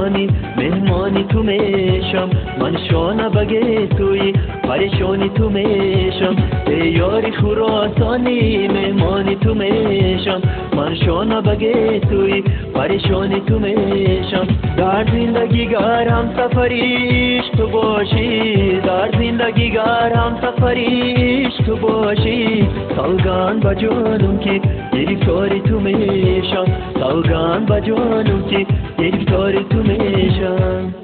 خراسانی مهمانی تو میشم من شانه بگه توی پریشانی تو میشم ای یاری خراسانی مهمانی تو میشم من شانه بگه توی پریشانی تو میشم در زندگی گر هم سفریش تو باشی در زندگی گر هم سفریش تو باشی سوگان با جانم که گرفتاری تو میشم سوگان با جانم که گرفتاری تو میشم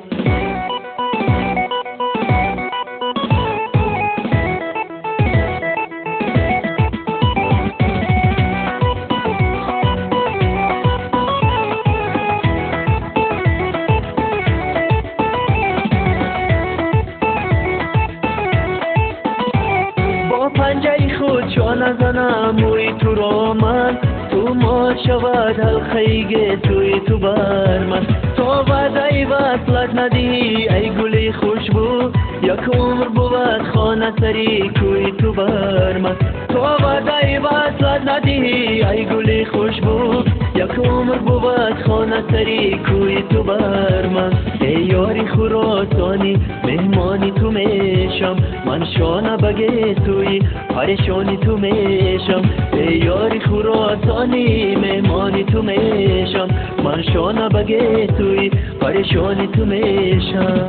پنجه خود چا نزنم موی تو را من تو ما شود حلقه توی تو بر من تو وعده وصلت ندهی ای گل خوشبو یک عمر بود خانه سری کوی تو بر من تو وعده وصلت ندهی ای گل خوشبو یک عمر بود خانه سری کوی تو بر من ای یاری خراسانی مهمانی تو میشم من شانه بگه توی پریشانی تو میشم ای یاری خراسانی مهمانی تو میشم من شانه بگه توی پریشانی تو میشم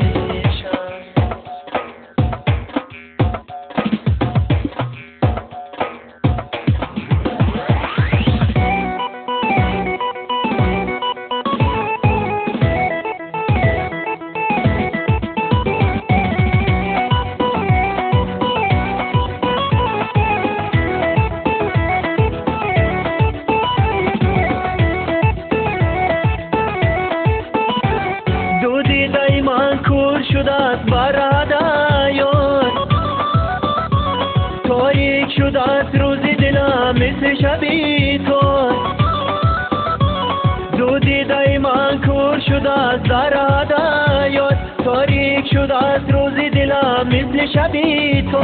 کور شده است برادر تاریک شده است روز دلم مثل شبی تو دو دیده من کور شده است برادر تاریک شده است روز دلم مثل شبی تو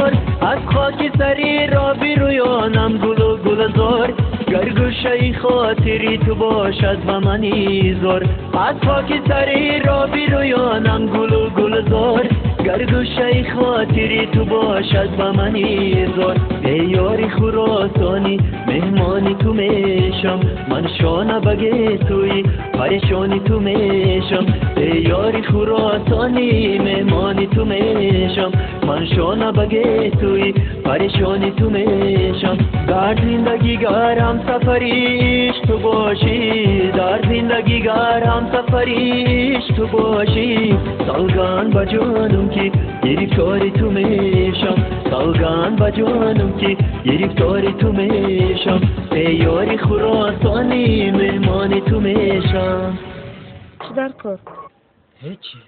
از خاک سری را بیرویانم گل و گلزار گرگوشه خاطری تو باشد و منی زار از خاک سری را بیرویانم گل و گلزار گرگوشه خاطری تو باشد و منی زار ای یاری خراسانی مهمانی تو میشم من شانه بگه توی پریشانی تو میشم ای یاری خراسانی مهمانی تو میشم من شانه بگه توی پریشانی تو میشم در زندگی گر هم سفریش تو باشی در زندگی گر هم سفریش تو باشی سوگان با جانم که گرفتاری تو میشم سوگان با جانم که گرفتاری تو میشم ای یاری خراسانی مهمانی تو میشم چی در کار؟ هیچی